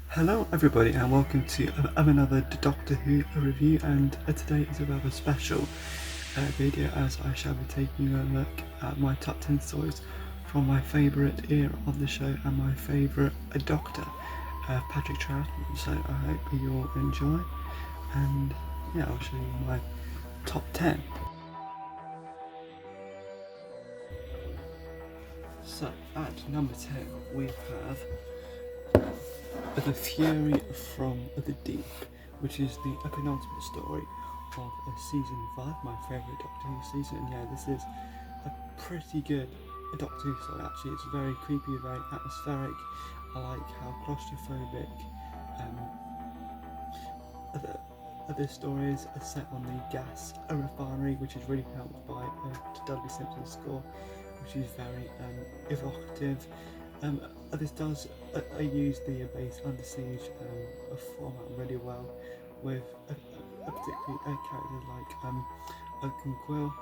Hello everybody and welcome to another Doctor Who review, and today is a rather special video as I shall be taking a look at my top 10 stories from my favourite era of the show and my favourite Doctor, Patrick Troughton. So I hope you all enjoy, and yeah, I'll show you my top 10. So at number 10 we have The Fury from the Deep, which is the penultimate story of season 5, my favourite Doctor Who season. And yeah, this is a pretty good Doctor Who story actually. It's very creepy, very atmospheric. I like how claustrophobic this story is set on the gas refinery, which is really helped by Dudley Simpson's score, which is very evocative. This does use the base Under Siege format really well, with particularly characters like Oak and Quill,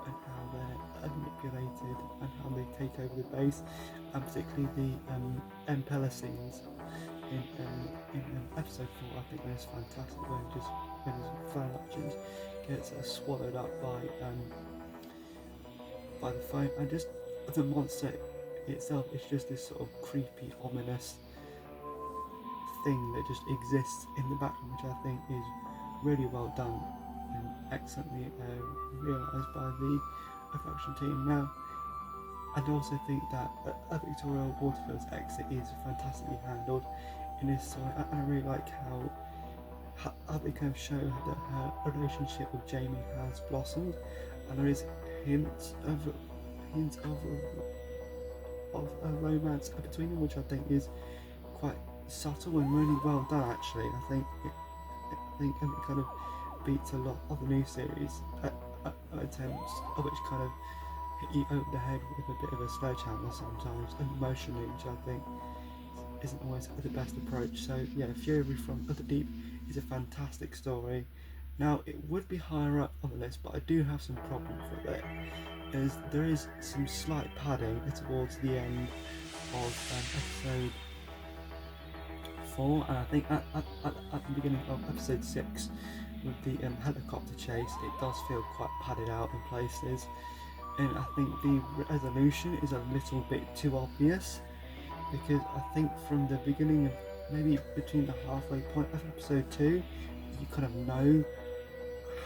and how they're manipulated and how they take over the base, and particularly the Impeller scenes in episode 4. I think that is fantastic when his phalanges gets swallowed up by the foam, and just the monster itself is just this sort of creepy, ominous thing that just exists in the background, which I think is really well done and excellently realised by the production team. Now, I also think that Victoria Waterfield's exit is fantastically handled in this story, and I really like how they kind of show that her relationship with Jamie has blossomed, and there is hints of a romance between them, which I think is quite subtle and really well done. Actually, I think it kind of beats a lot of the new series attempts, which kind of hit you over the head with a bit of a sledgehammer sometimes emotionally, which I think isn't always the best approach. So yeah, Fury from the Deep is a fantastic story. Now, it would be higher up on the list, but I do have some problems with it, as there is some slight padding towards the end of episode 4, and I think at the beginning of episode 6 with the helicopter chase, it does feel quite padded out in places, and I think the resolution is a little bit too obvious, because I think from the beginning of maybe between the halfway point of episode 2, you kind of know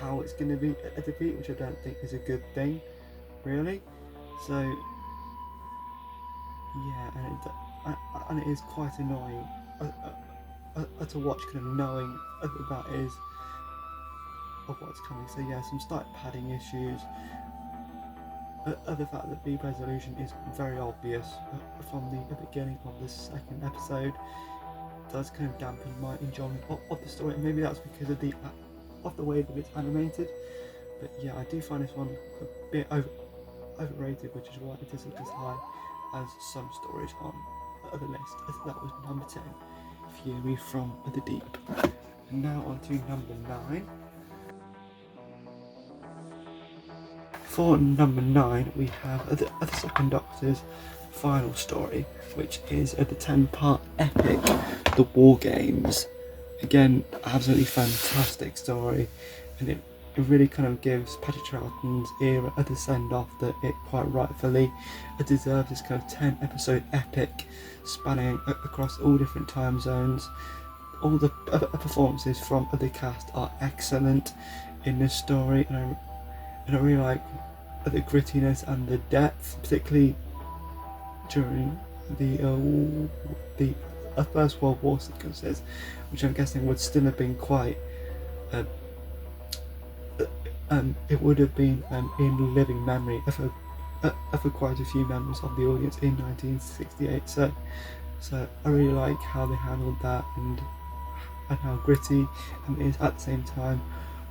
how it's going to be a defeat, which I don't think is a good thing, really. So yeah, and it is quite annoying to watch, kind of knowing that is of what's coming. So yeah, some slight padding issues. The fact that the resolution is very obvious from the beginning of the second episode does kind of dampen my enjoyment of the story, and maybe that's because of the way that it's animated. But yeah, I do find this one a bit overrated, which is why it isn't as high as some stories on the list. As that was number 10, Fury from the Deep. And now on to number 9. For number 9, we have the Second Doctor's final story, which is the 10-part epic, The War Games. Again, absolutely fantastic story, and it really kind of gives Patrick Troughton's era the send-off that it quite rightfully deserves. This kind of 10-episode epic spanning across all different time zones. All the performances from the cast are excellent in this story, and I really like the grittiness and the depth, particularly during the First World War sequences, which I'm guessing would still have been quite it would have been in living memory for quite a few members of the audience in 1968. So I really like how they handled that, and how gritty it is. At the same time,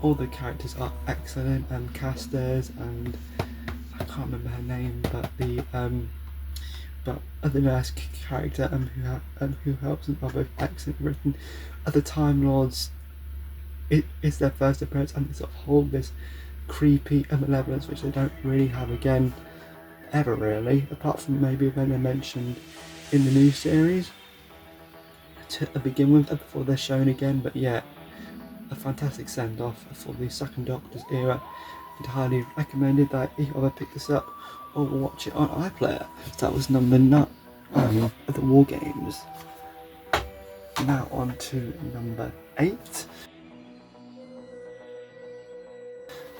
all the characters are excellent, and casters, and I can't remember her name, but the nurse character who helps them are both excellent written. The Time Lords, it's their first appearance, and they sort of hold this creepy malevolence which they don't really have again ever, really, apart from maybe when they're mentioned in the new series. to begin with before they're shown again. But yeah, a fantastic send-off for the Second Doctor's era. I'd highly recommend it that you ever pick this up or watch it on iPlayer. So that was number 9 of the War Games. Now on to number 8.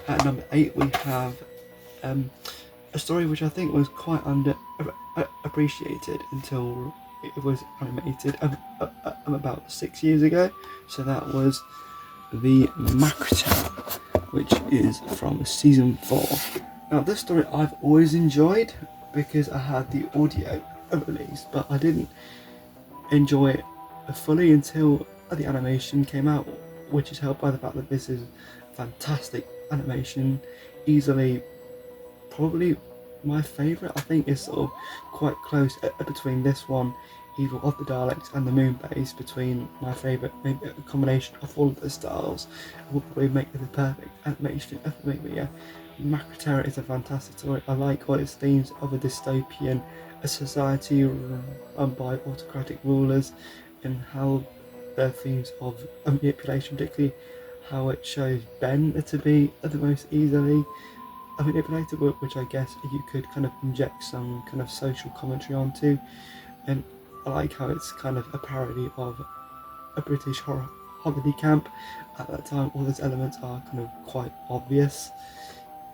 At number 8 we have a story which I think was quite appreciated until it was animated about 6 years ago. So that was the Macrotel, which is from season 4. Now this story I've always enjoyed because I had the audio release, but I didn't enjoy it fully until the animation came out, which is helped by the fact that this is fantastic animation, easily probably my favourite. I think is sort of quite close between this one, Evil of the Daleks, and the Moon Base, between my favourite. Maybe a combination of all of the styles will probably make it the perfect animation for me. But yeah, Macroterra is a fantastic story. I like all its themes of a dystopian society run by autocratic rulers, and how their themes of manipulation, particularly how it shows Ben to be the most easily manipulated, which I guess you could kind of inject some kind of social commentary onto. And I like how it's kind of a parody of a British holiday camp. At that time, all those elements are kind of quite obvious.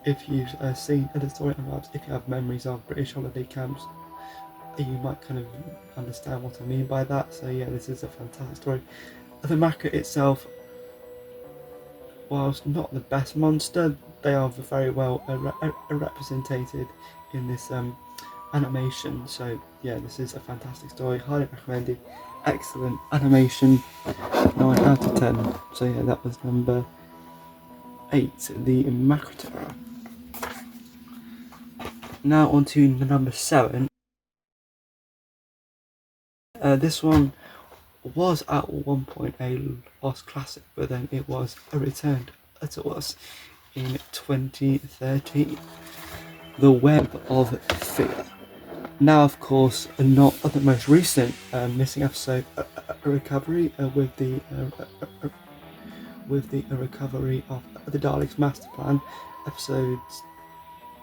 If you've seen the story, and perhaps if you have memories of British holiday camps, you might kind of understand what I mean by that. So yeah, this is a fantastic story. The Macra itself, whilst not the best monster, they are very well represented in this animation. So yeah, this is a fantastic story, highly recommended, excellent animation, 9 out of 10. So yeah, that was number 8, the Macroterra. Now on to number 7. This one was at one point a lost classic, but then it was returned to us in 2013. The Web of Fear. Now, of course, not the most recent missing episode recovery with the recovery of the Daleks Master Plan, episodes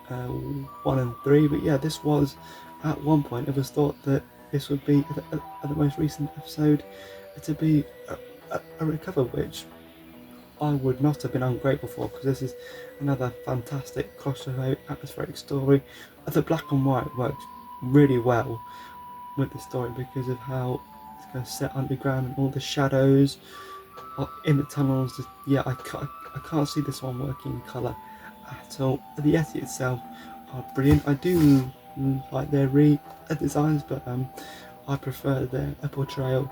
1 and 3. But yeah, this was at one point it was thought that this would be the most recent episode to be a recover, which I would not have been ungrateful for, because this is another fantastic crossover atmospheric story. The black and white works really well with the story because of how it's kind of set underground and all the shadows in the tunnels. Yeah, I can't see this one working in colour at all. The Yeti itself are brilliant. I do like their designs, but I prefer their portrayal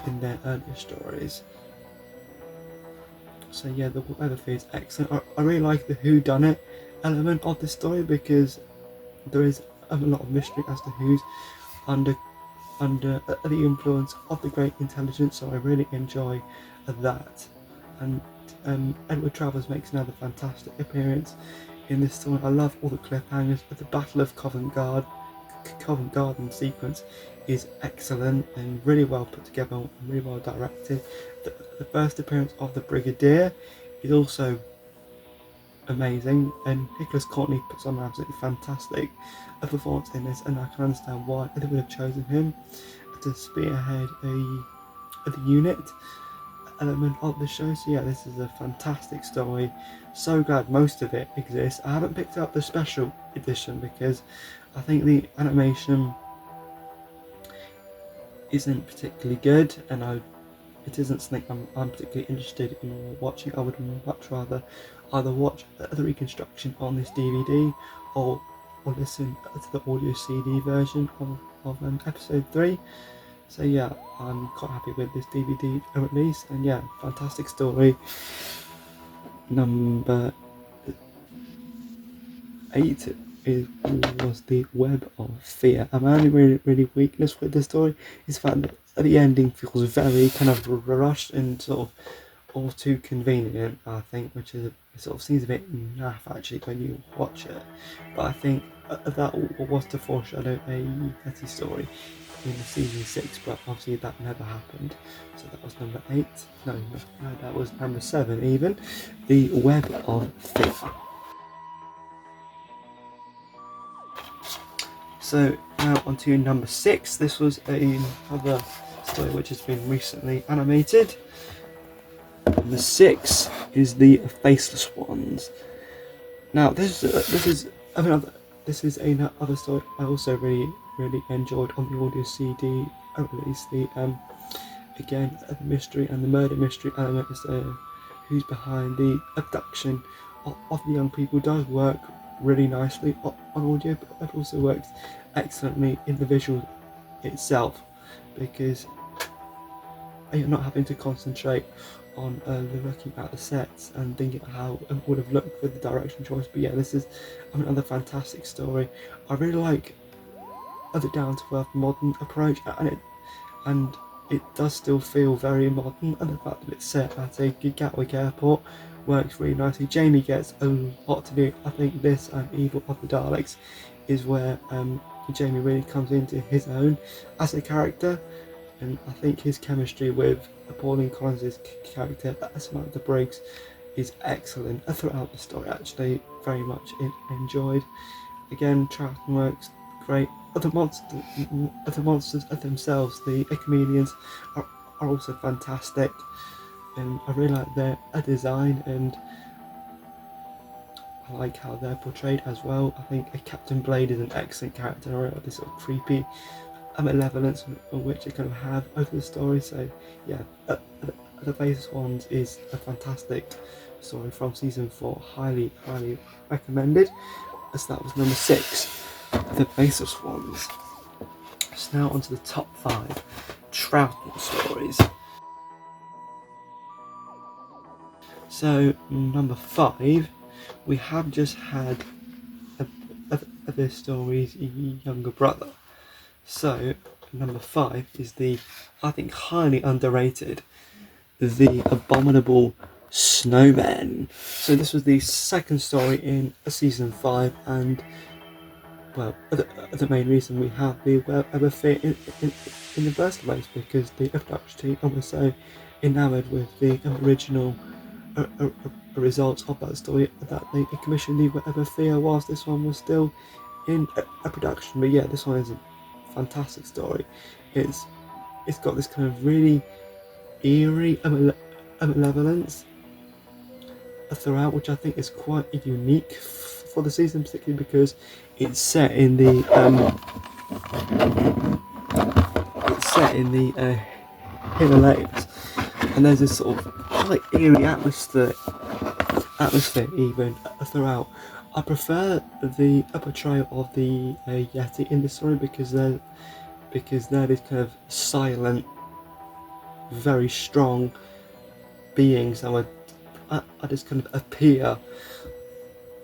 in their earlier stories. So yeah, the Web of Fear is excellent. I really like the whodunit element of the story, because there is a lot of mystery as to who's under the influence of the Great Intelligence. So I really enjoy that. And Edward Travers makes another fantastic appearance in this story. I love all the cliffhangers. The Battle of Covent Garden sequence is excellent and really well put together and really well directed. The first appearance of the Brigadier is also amazing, and Nicholas Courtney puts on an absolutely fantastic performance in this, and I can understand why they would have chosen him to spearhead the unit element of the show. So yeah, this is a fantastic story. So glad most of it exists. I haven't picked up the special edition because I think the animation isn't particularly good, and it isn't something I'm particularly interested in watching. I would much rather either watch the reconstruction on this DVD or listen to the audio CD version of episode 3. So yeah, I'm quite happy with this DVD release, and yeah, fantastic story. Number 8 was the Web of Fear. My only really weakness with the story is the fact that the ending feels very kind of rushed and sort of all too convenient, I think, which is it sort of seems a bit naff actually when you watch it. But I think that was to foreshadow a Yeti story in season 6, but obviously that never happened. So that was number 8. No, that was number 7 even. The Web of Fear. So now on to number 6. This was another story which has been recently animated. Number 6 is the Faceless Ones. Now this is another story I also really enjoyed on the audio CD release. The again the mystery and the murder mystery element is who's behind the abduction of the young people does work really nicely on audio, but it also works excellently in the visual itself, because you're not having to concentrate on looking at the sets and thinking how it would have looked with the direction choice. But yeah, this is another fantastic story. I really like the down-to-earth modern approach, and it does still feel very modern, and the fact that it's set at a Gatwick airport works really nicely. Jamie gets a lot to do. I think this and Evil of the Daleks is where Jamie really comes into his own as a character, and I think his chemistry with Pauline Collins' character Samantha Briggs is excellent throughout the story. Actually, very much enjoyed. Again, Troughton works great. The monsters themselves, the comedians, are also fantastic, and I really like their design, and I like how they're portrayed as well. I think Captain Blade is an excellent character, or this sort of creepy malevolence which they kind of have over the story. So yeah, the Faceless Ones is a fantastic story from season 4. Highly recommended. So that was number 6, the Faceless Ones. So now onto the top 5 Troughton stories. So number 5, we have just had the story's younger brother. So number 5 is the, I think, highly underrated, The Abominable Snowmen. So this was the second story in season 5, and well, the main reason we have the Web of Fear in the first place, because the production team was so enamoured with the original results of that story that they commissioned the Web of Fear whilst this one was still in a production. But yeah, this one is a fantastic story. It's got this kind of really eerie malevolence throughout, which I think is quite unique for the season, particularly because it's set in the Himalayas, and there's this sort of quite eerie atmosphere even throughout. I prefer the portrayal of the Yeti in this story, because they're these kind of silent, very strong beings that would just kind of appear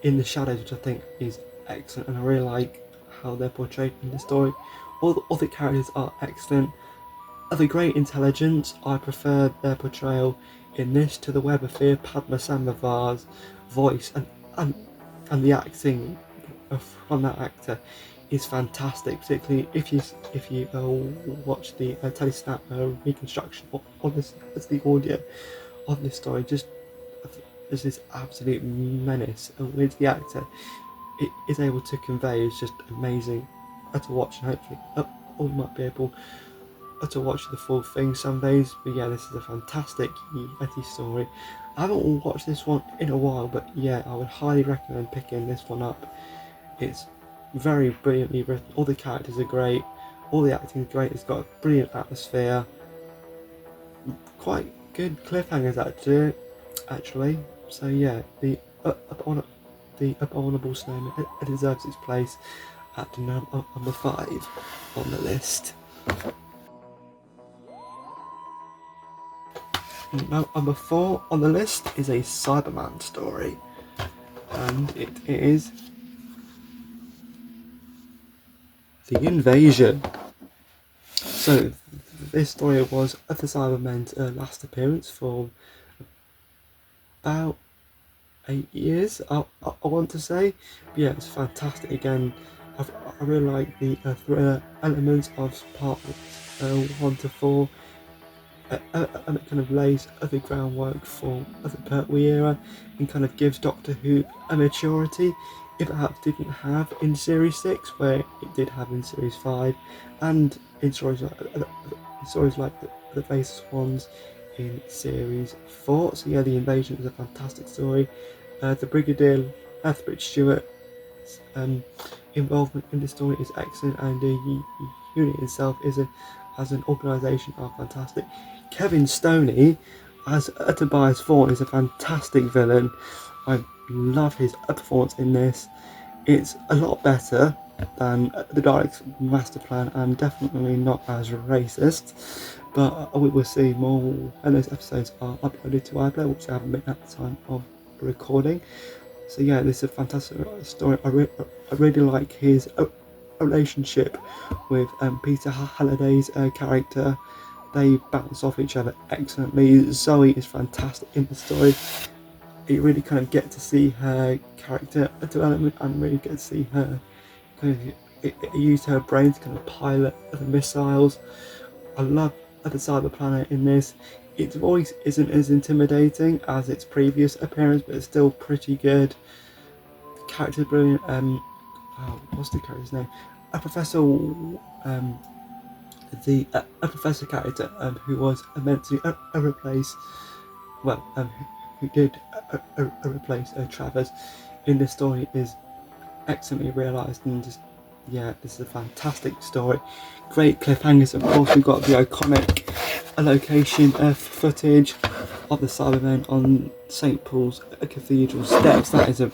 in the shadows, which I think is excellent, and I really like how they're portrayed in the story. All the characters are excellent. Of a great intelligence, I prefer their portrayal in this to the Web of Fear. Padma Sambhavar's voice and the acting from that actor is fantastic, particularly if you watch the telesnap reconstruction of this, as the audio of this story. Just there's this absolute menace which the actor is able to convey is just amazing to watch, and hopefully we might be able to watch the full thing some days. But yeah, this is a fantastic Yeti story. I haven't watched this one in a while, but yeah, I would highly recommend picking this one up. It's very brilliantly written, all the characters are great, all the acting is great, it's got a brilliant atmosphere, quite good cliffhangers actually. So yeah, the Abominable Snowman, it deserves its place at number 5 on the list. Number 4 on the list is a Cyberman story, and it is The Invasion. So this story was the Cybermen's last appearance for about 8 years, I want to say. But yeah, it's fantastic. Again, I really like the thriller elements of part 1 to 4. And it kind of lays the groundwork for the Pertwee era and kind of gives Doctor Who a maturity it perhaps didn't have in Series 6, where it did have in Series 5, and in stories like the Faceless Ones in Series 4. So yeah, The Invasion is a fantastic story. The Brigadier Lethbridge Stewart's involvement in the story is excellent, and the unit itself as an organisation are fantastic. Kevin Stoney as Tobias Thorne is a fantastic villain. I love his performance in this. It's a lot better than the Daleks' master plan, and definitely not as racist. But we will see more when those episodes are uploaded to iPlayer, which they haven't been at the time of recording. So yeah, this is a fantastic story. I really like his relationship with Peter Halliday's character. They bounce off each other excellently. Zoe is fantastic in the story. You really kind of get to see her character development and really get to see her kind of use her brain to kind of pilot the missiles. I love the cyber planet in this. Its voice isn't as intimidating as its previous appearance, but it's still pretty good. The character's brilliant. What's the character's name? A professor. A professor character who was meant to replace, who did replace Travers in this story is excellently realised, and just yeah, this is a fantastic story. Great cliffhangers. Of course, we've got the iconic location footage of the Cybermen on St Paul's Cathedral steps. That is a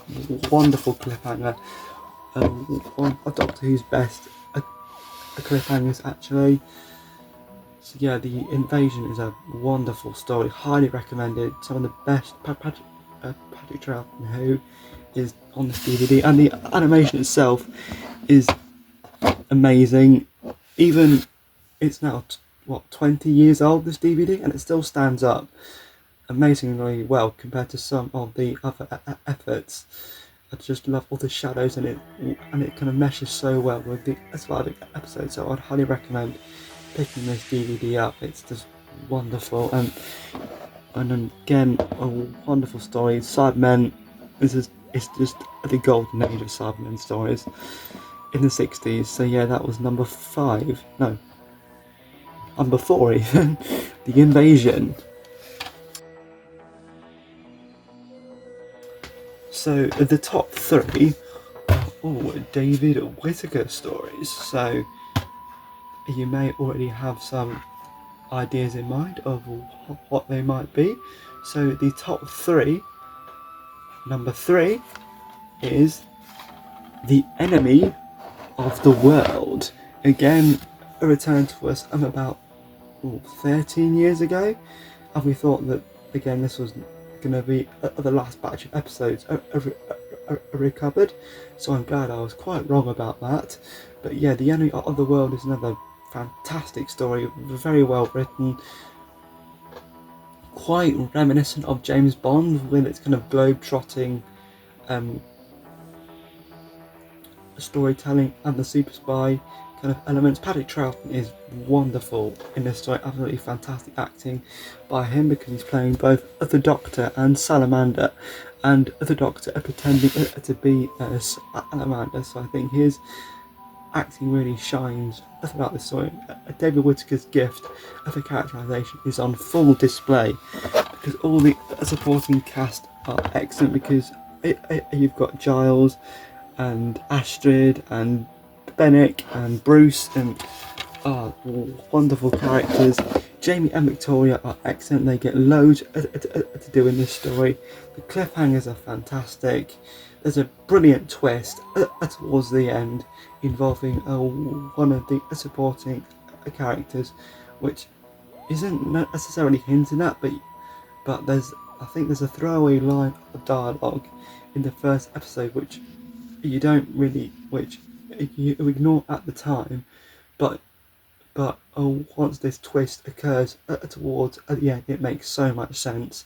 wonderful cliffhanger. One of Doctor Who's best cliffhangers, actually. So yeah, The Invasion is a wonderful story, highly recommended. Some of the best. Patrick Troughton, who is on this DVD, and the animation itself is amazing. Even it's now 20 years old, this DVD, and it still stands up amazingly well compared to some of the other efforts. I just love all the shadows in it, and it kind of meshes so well with the surviving episode. So I'd highly recommend picking this DVD up. It's just wonderful, and again, a wonderful story. Cybermen, it's just the golden age of Cybermen stories in the 60s. So yeah, that was number 5. No, number 4 even. The Invasion. So the top 3 are David Whittaker stories. So you may already have some ideas in mind of what they might be. So the top 3, number 3 is The Enemy of the World. Again, a return to us about 13 years ago, and we thought that again this was going to be the last batch of episodes recovered, so I'm glad I was quite wrong about that. But yeah, The Enemy of the World is another fantastic story, very well written, quite reminiscent of James Bond with its kind of globe-trotting storytelling and the super spy kind of elements. Patrick Troughton is wonderful in this story, absolutely fantastic acting by him, because he's playing both the Doctor and Salamander, and the Doctor pretending to be Salamander. So I think his acting really shines throughout this story. David Whittaker's gift of a characterisation is on full display, because all the supporting cast are excellent, because you've got Giles and Astrid and Bennick and Bruce, and wonderful characters. Jamie and Victoria are excellent. They get loads to do in this story. The cliffhangers are fantastic. There's a brilliant twist towards the end involving one of the supporting characters, which isn't necessarily hinted at, but I think there's a throwaway line of dialogue in the first episode which you ignore at the time, but once this twist occurs towards the end, it makes so much sense,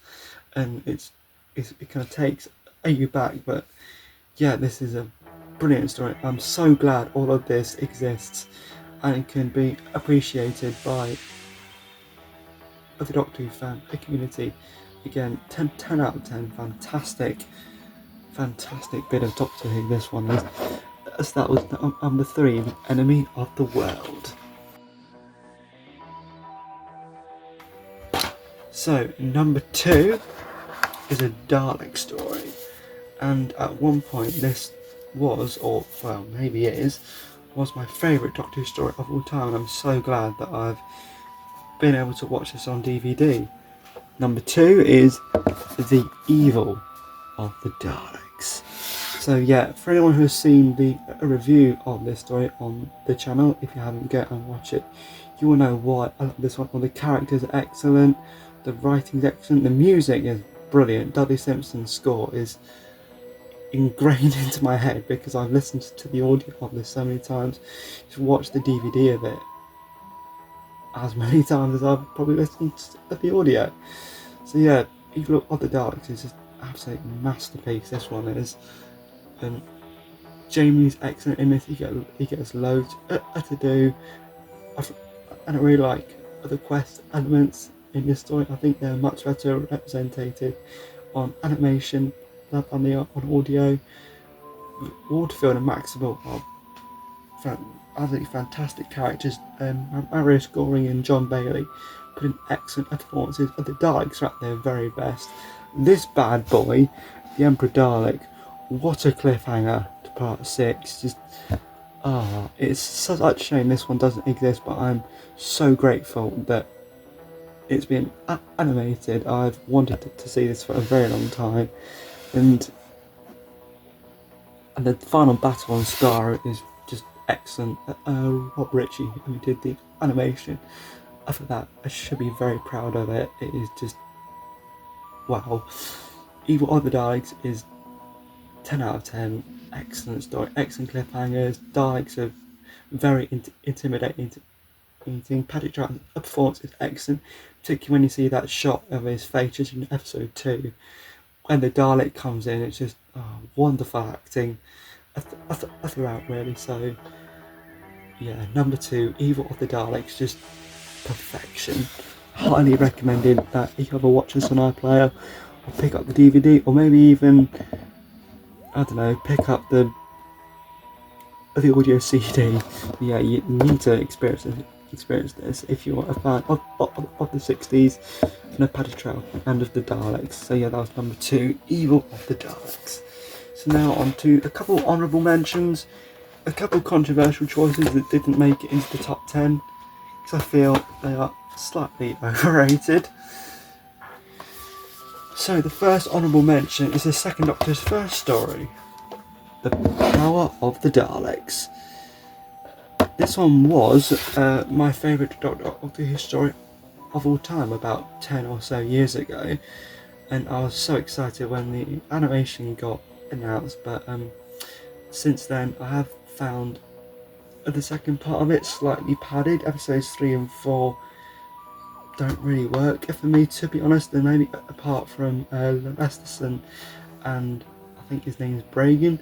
and it kind of takes you back. But yeah, this is a brilliant story. I'm so glad all of this exists and it can be appreciated by the Doctor Who fan community. Again, 10 out of 10, fantastic bit of Doctor Who this one is. As that was number 3, Enemy of the World. So, number 2 is a Dalek story. And at one point this was, or well maybe is, was my favourite Doctor Who story of all time, and I'm so glad that I've been able to watch this on DVD. Number 2 is The Evil of the Daleks. So yeah, for anyone who's seen a review of this story on the channel, if you haven't, go and watch it. You will know why I love this one. All the characters are excellent, the writing's excellent, the music is brilliant. Dudley Simpson's score is ingrained into my head because I've listened to the audio of this so many times. Just watched the DVD of it as many times as I've probably listened to the audio. So yeah, Evil of the Daleks is just absolute masterpiece. This one is. Jamie's excellent in this. He gets loads to do, and I really like the quest elements in this story. I think they're much better represented on animation than on the audio. Waterfield and Maxwell are absolutely fantastic characters. Marius Goring and John Bailey put in excellent performances. The Daleks are at their very best. This bad boy, the Emperor Dalek, what a cliffhanger to part 6. Just it's such a shame this one doesn't exist, but I'm so grateful that it's been animated. I've wanted to see this for a very long time, and the final battle on Skaro is just excellent. Rob Ritchie, who did the animation, after that I should be very proud of it. It is just wow. Evil of the Daleks is 10 out of 10, excellent story, excellent cliffhangers. Daleks are very intimidating. Patrick Troughton's performance is excellent, particularly when you see that shot of his face just in episode 2. When the Dalek comes in, it's just wonderful acting throughout, really. So yeah, number 2, Evil of the Daleks, just perfection. Highly recommended that if you ever watch this on iPlayer, or pick up the DVD, or maybe even, I don't know, pick up the audio CD. Yeah, you need to experience this if you're a fan of the 60s and of Patrick Troughton and of the Daleks. So yeah, that was number 2, Evil of the Daleks. So now on to a couple honourable mentions, a couple controversial choices that didn't make it into the top 10 because I feel they are slightly overrated. So the first honourable mention is the second Doctor's first story, The Power of the Daleks. This one was my favourite Doctor Who story of all time, about 10 or so years ago, and I was so excited when the animation got announced, but since then I have found the second part of it slightly padded. Episodes 3 and 4 don't really work for me, to be honest, and maybe apart from Lesterson and I think his name is Bragan,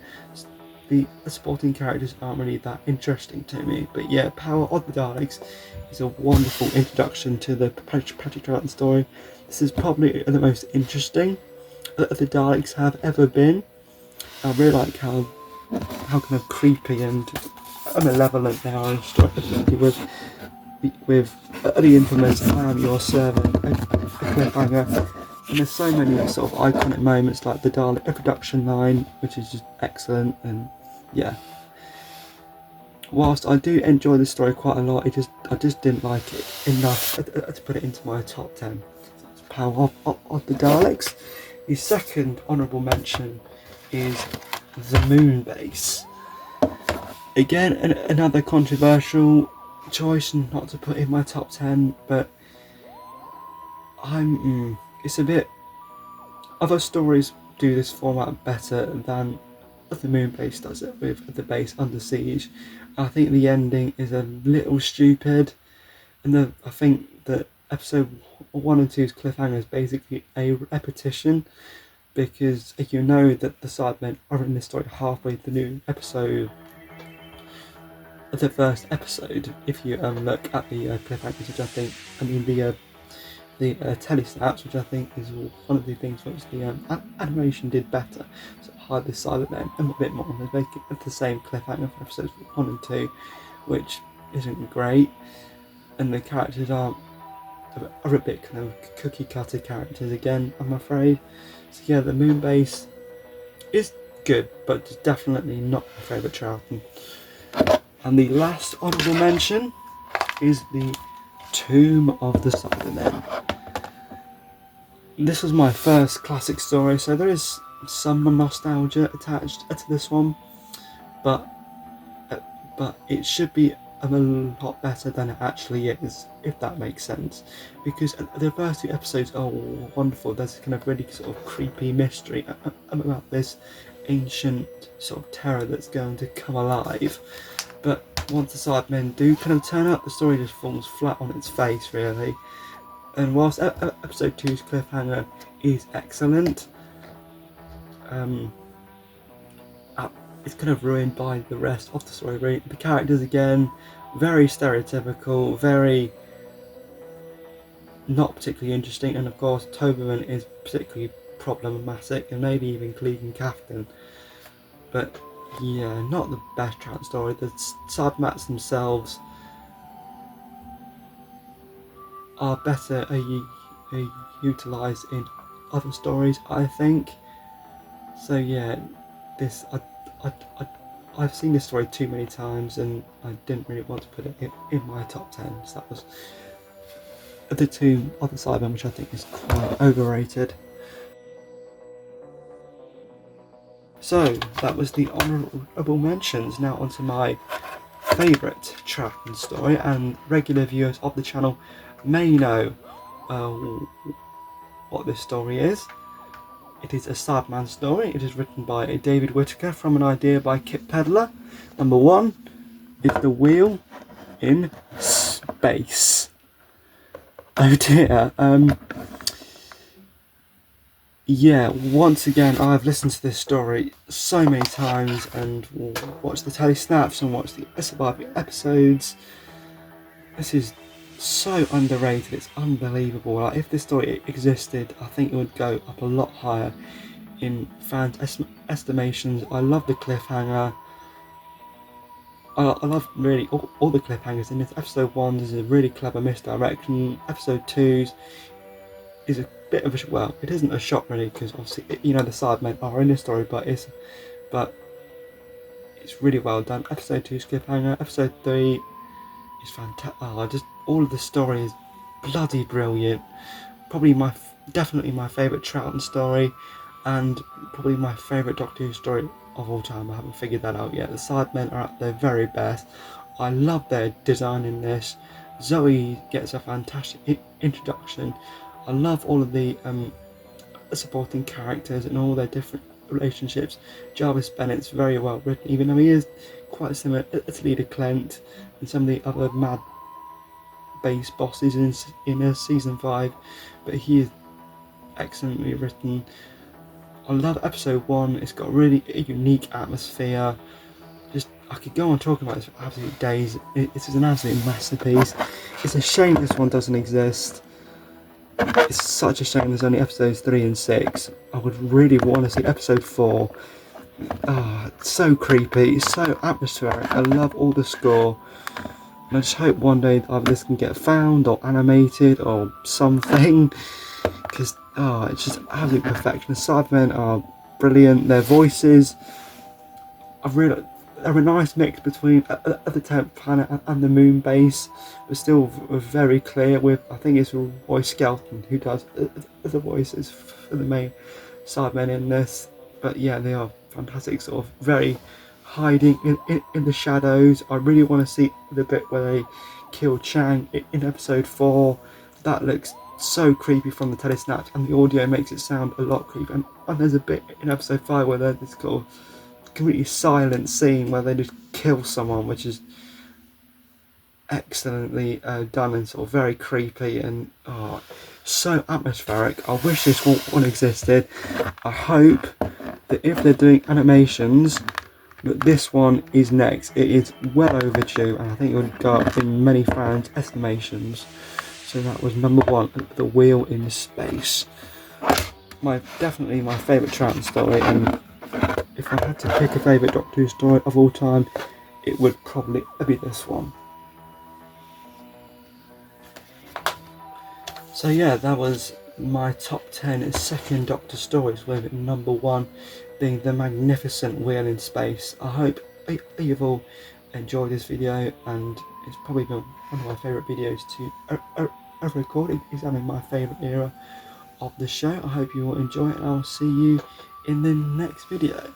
the supporting characters aren't really that interesting to me. But yeah, Power of the Daleks is a wonderful introduction to the Patrick Troughton story. This is probably the most interesting that the Daleks have ever been. I really like how kind of creepy and malevolent they are in story, with the infamous "I am your servant," a cliffhanger. And there's so many sort of iconic moments, like the Dalek production line, which is just excellent. And yeah, whilst I do enjoy the story quite a lot, I just didn't like it enough to put it into my top 10. So that's Power of the Daleks. The second honourable mention is The Moon Base. Again, another controversial choice not to put in my top 10, but it's a bit. Other stories do this format better than The Moon Base does it, with the base under siege. I think the ending is a little stupid, and I think that episode 1 and 2's cliffhanger is basically a repetition, because you know that the Sidemen are in this story halfway through the new episode, the first episode. If you look at the cliffhangers, which the telesnaps, which I think is one of the things which the animation did better. So hide the Cybermen a bit more, and they make it the same cliffhanger for episodes 1 and 2, which isn't great, and the characters are a bit kind of cookie cutter characters again, I'm afraid. So yeah, the moon base is good, but it's definitely not my favourite Troughton. And the last honourable mention is the Tomb of the Cybermen. This was my first classic story, so there is some nostalgia attached to this one, but it should be a lot better than it actually is, if that makes sense, because the first 2 episodes are wonderful. There's a kind of really sort of creepy mystery about this ancient sort of terror that's going to come alive, but once the Sidemen do kind of turn up, the story just falls flat on its face, really. And whilst episode 2's cliffhanger is excellent, it's kind of ruined by the rest of the story. The characters, again, very stereotypical, very not particularly interesting, and of course Toberman is particularly problematic, and maybe even Cleve and Captain. But yeah, not the best Troughton story. The Sidemen themselves are better utilised in other stories, I think. So yeah, I've seen this story too many times, and I didn't really want to put it in my top 10. So that was the Tomb of the Cybermen, which I think is quite overrated. So that was the honourable mentions. Now onto my favourite Troughton story, and regular viewers of the channel may know what this story is. It is a Sideman story. It is written by David Whittaker from an idea by Kip Pedler. Number 1 is The Wheel in Space. Oh dear. Yeah, once again, I've listened to this story so many times and watched the telesnaps and watched the surviving episodes. This is so underrated, it's unbelievable. Like, if this story existed, I think it would go up a lot higher in fans' estimations. I love the cliffhanger. I love really all the cliffhangers in this. Episode 1 is a really clever misdirection. Episode 2 is a bit of a, well, it isn't a shock really, because obviously, you know, the Sidemen are in the story, but it's really well done. Episode 2's cliffhanger. Episode 3 is fantastic. Just all of the story is bloody brilliant. Probably definitely my favourite Troughton story, and probably my favourite Doctor Who story of all time. I haven't figured that out yet. The Sidemen are at their very best. I love their design in this. Zoe gets a fantastic introduction. I love all of the supporting characters and all their different relationships. Jarvis Bennett's very well written, even though he is quite similar to Leader Clent and some of the other mad base bosses in season 5, but he is excellently written. I love episode 1. It's got really a unique atmosphere. Just, I could go on talking about this for absolute days. It is an absolute masterpiece. It's a shame this one doesn't exist. It's such a shame there's only episodes 3 and 6. I would really want to see episode 4. It's so creepy, it's so atmospheric. I love all the score. And I just hope one day either this can get found or animated or something. Because, it's just absolute perfection. The Sidemen are brilliant. Their voices are a nice mix between the 10th planet and the moon base, but still very clear. With, I think it's Roy Skelton who does the voices for the main Sidemen in this. But yeah, they are fantastic, sort of very hiding in the shadows. I really want to see the bit where they kill Chang in episode 4. That looks so creepy from the telesnaps, and the audio makes it sound a lot creepy. And there's a bit in episode 5 where there's this sort of completely silent scene where they just kill someone, which is excellently done and sort of very creepy, and so atmospheric. I wish this one existed. I hope that if they're doing animations, that this one is next. It is well overdue, and I think it would go up in many fans' estimations. So that was number 1, The Wheel in Space. Definitely my favourite Troughton story, and if I had to pick a favourite Doctor Who story of all time, it would probably be this one. So yeah, that was my top 10 second Doctor stories, with number 1 being The Magnificent Wheel in Space. I hope you've all enjoyed this video, and it's probably been one of my favourite videos to record. It's having my favourite era of the show. I hope you will enjoy it, and I'll see you in the next video.